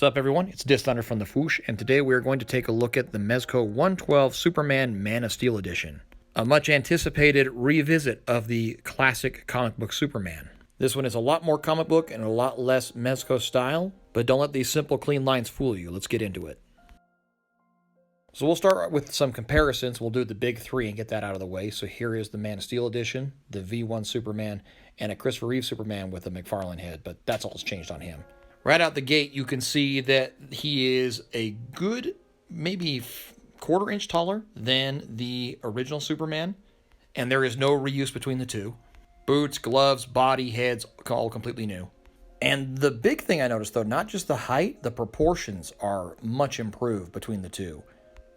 What's up, everyone? It's DisThunder from the Foosh, and today we are going to take a look at the Mezco 112 Superman Man of Steel edition, a much anticipated revisit of the classic comic book Superman. This one is a lot more comic book and a lot less Mezco style, but don't let these simple, clean lines fool you. Let's get into it. So we'll start with some comparisons. We'll do the big three and get that out of the way. So here is the Man of Steel edition, the V1 Superman, and a Christopher Reeve Superman with a McFarlane head, but that's all that's changed on him. Right out the gate, you can see that he is a good, maybe quarter inch taller than the original Superman, and there is no reuse between the two. Boots, gloves, body, heads, all completely new. And the big thing I noticed, though, not just the height, the proportions are much improved between the two.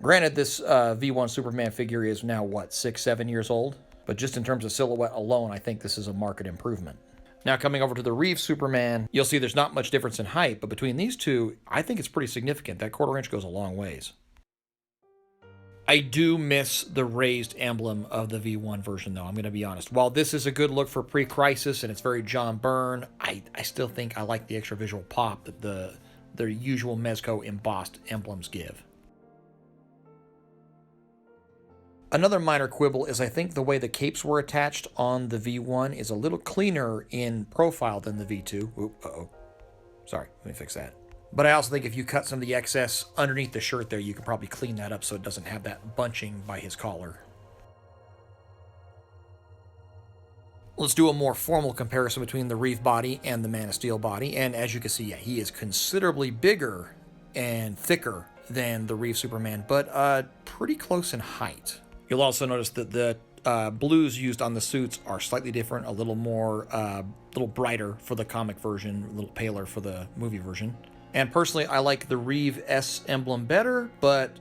Granted, this V1 Superman figure is now, what, 6-7 years old? But just in terms of silhouette alone, I think this is a marked improvement. Now, coming over to the Reeve Superman, you'll see there's not much difference in height, but between these two, I think it's pretty significant. That quarter inch goes a long ways. I do miss the raised emblem of the V1 version, though, I'm going to be honest. While this is a good look for pre-Crisis and it's very John Byrne, I still think I like the extra visual pop that the usual Mezco embossed emblems give. Another minor quibble is I think the way the capes were attached on the V1 is a little cleaner in profile than the V2. Oop, sorry, let me fix that. But I also think if you cut some of the excess underneath the shirt there, you could probably clean that up so it doesn't have that bunching by his collar. Let's do a more formal comparison between the Reeve body and the Man of Steel body. And as you can see, yeah, he is considerably bigger and thicker than the Reeve Superman, but pretty close in height. You'll also notice that the blues used on the suits are slightly different, a little more, little brighter for the comic version, a little paler for the movie version. And personally, I like the Reeve S emblem better, but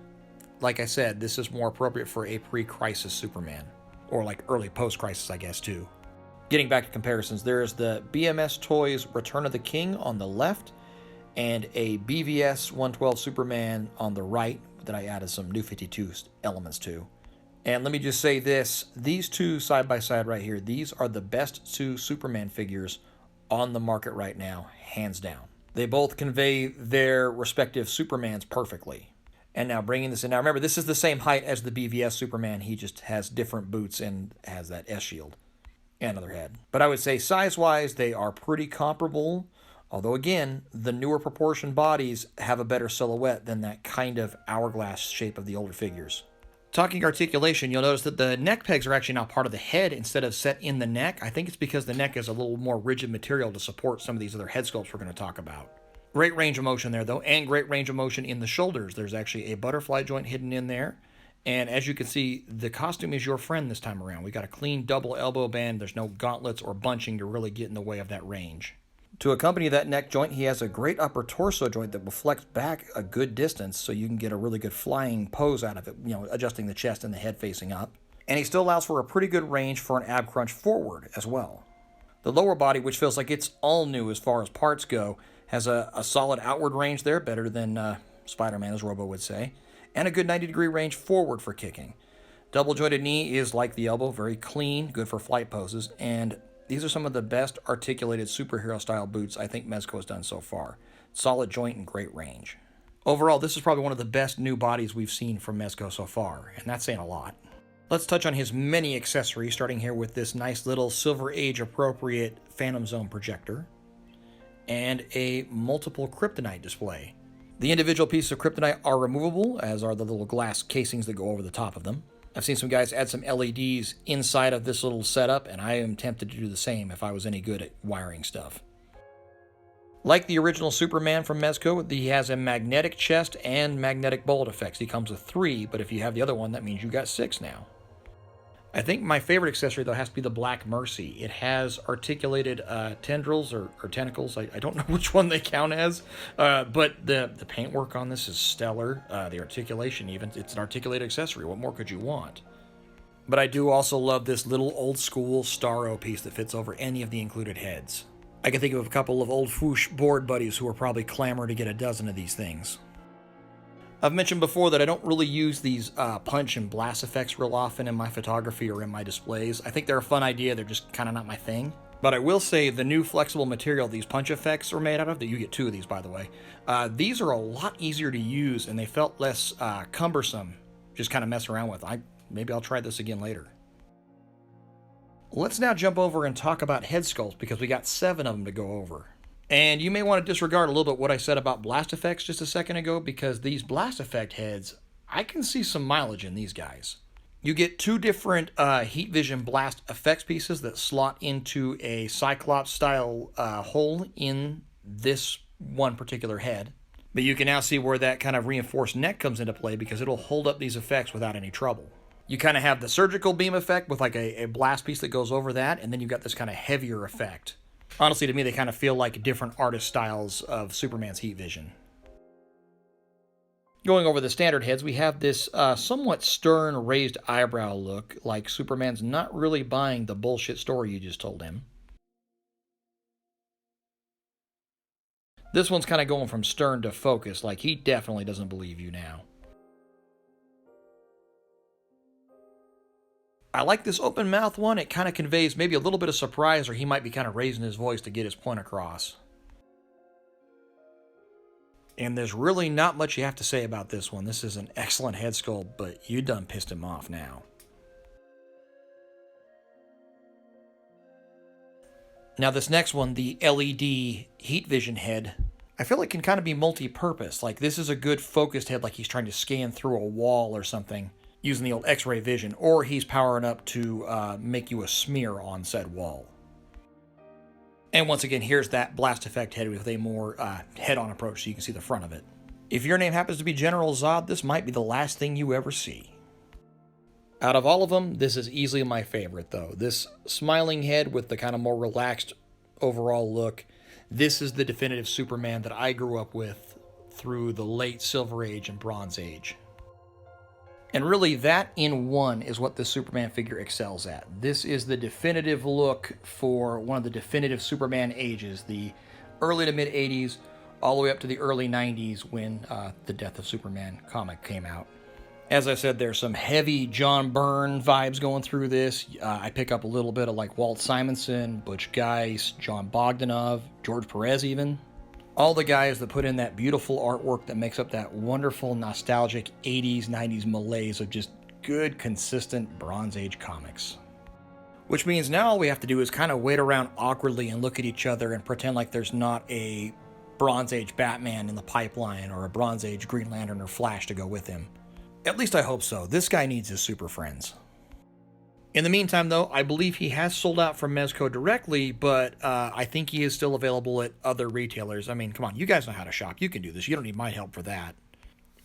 like I said, this is more appropriate for a pre-Crisis Superman, or like early post-Crisis, I guess, too. Getting back to comparisons, there's the BMS Toys Return of the King on the left, and a BVS 112 Superman on the right that I added some New 52 elements to. And let me just say this, these two side by side right here, these are the best two Superman figures on the market right now, hands down. They both convey their respective Supermans perfectly. And now bringing this in, now remember, this is the same height as the BVS Superman, he just has different boots and has that S shield and another head. But I would say size-wise, they are pretty comparable. Although, again, the newer proportioned bodies have a better silhouette than that kind of hourglass shape of the older figures. Talking articulation, you'll notice that the neck pegs are actually now part of the head instead of set in the neck. I think it's because the neck is a little more rigid material to support some of these other head sculpts we're going to talk about. Great range of motion there, though, and great range of motion in the shoulders. There's actually a butterfly joint hidden in there. And as you can see, the costume is your friend this time around. We got a clean double elbow band. There's no gauntlets or bunching to really get in the way of that range. To accompany that neck joint, he has a great upper torso joint that will flex back a good distance so you can get a really good flying pose out of it, adjusting the chest and the head facing up. And he still allows for a pretty good range for an ab crunch forward as well. The lower body, which feels like it's all new as far as parts go, has a solid outward range there, better than Spider-Man, as Robo would say, and a good 90-degree range forward for kicking. Double jointed knee is like the elbow, very clean, good for flight poses, and these are some of the best articulated superhero-style boots I think Mezco has done so far. Solid joint and great range. Overall, this is probably one of the best new bodies we've seen from Mezco so far, and that's saying a lot. Let's touch on his many accessories, starting here with this nice little Silver Age-appropriate Phantom Zone projector, and a multiple kryptonite display. The individual pieces of kryptonite are removable, as are the little glass casings that go over the top of them. I've seen some guys add some LEDs inside of this little setup, and I am tempted to do the same if I was any good at wiring stuff. Like the original Superman from Mezco, he has a magnetic chest and magnetic bullet effects. He comes with 3, but if you have the other one, that means you got 6 now. I think my favorite accessory, though, has to be the Black Mercy. It has articulated tendrils or tentacles. I don't know which one they count as, but the paintwork on this is stellar. The articulation even, it's an articulated accessory. What more could you want? But I do also love this little old-school Starro piece that fits over any of the included heads. I can think of a couple of old Foosh board buddies who are probably clamoring to get a dozen of these things. I've mentioned before that I don't really use these punch and blast effects real often in my photography or in my displays. I think they're a fun idea, they're just kind of not my thing. But I will say the new flexible material these punch effects are made out of, that you get 2 of these by the way, these are a lot easier to use and they felt less cumbersome, just kind of mess around with. Maybe I'll try this again later. Let's now jump over and talk about head sculpts because we got 7 of them to go over. And you may want to disregard a little bit what I said about blast effects just a second ago, because these blast effect heads, I can see some mileage in these guys. You get 2 different heat vision blast effects pieces that slot into a Cyclops style hole in this one particular head. But you can now see where that kind of reinforced neck comes into play because it'll hold up these effects without any trouble. You kind of have the surgical beam effect with like a blast piece that goes over that, and then you've got this kind of heavier effect. Honestly, to me, they kind of feel like different artist styles of Superman's heat vision. Going over the standard heads, we have this somewhat stern, raised eyebrow look, like Superman's not really buying the bullshit story you just told him. This one's kind of going from stern to focus, like he definitely doesn't believe you now. I like this open mouth one. It kind of conveys maybe a little bit of surprise, or he might be kind of raising his voice to get his point across. And there's really not much you have to say about this one. This is an excellent head sculpt, but you done pissed him off now. Now this next one, the LED heat vision head, I feel it can kind of be multi-purpose. Like this is a good focused head, like he's trying to scan through a wall or something using the old X-ray vision, or he's powering up to make you a smear on said wall. And once again, here's that blast effect head with a more head-on approach so you can see the front of it. If your name happens to be General Zod, this might be the last thing you ever see. Out of all of them, this is easily my favorite though. This smiling head with the kind of more relaxed overall look, this is the definitive Superman that I grew up with through the late Silver Age and Bronze Age. And really, that in one is what the Superman figure excels at. This is the definitive look for one of the definitive Superman ages, the early to mid-'80s, all the way up to the early 90s when the Death of Superman comic came out. As I said, there's some heavy John Byrne vibes going through this. I pick up a little bit of like Walt Simonson, Butch Geist, John Bogdanov, George Perez even. All the guys that put in that beautiful artwork that makes up that wonderful, nostalgic 80s, 90s malaise of just good, consistent Bronze Age comics. Which means now all we have to do is kind of wait around awkwardly and look at each other and pretend like there's not a Bronze Age Batman in the pipeline or a Bronze Age Green Lantern or Flash to go with him. At least I hope so. This guy needs his super friends. In the meantime, though, I believe he has sold out from Mezco directly, but I think he is still available at other retailers. I mean, come on, you guys know how to shop. You can do this. You don't need my help for that.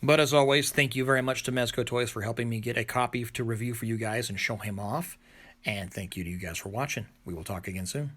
But as always, thank you very much to Mezco Toys for helping me get a copy to review for you guys and show him off. And thank you to you guys for watching. We will talk again soon.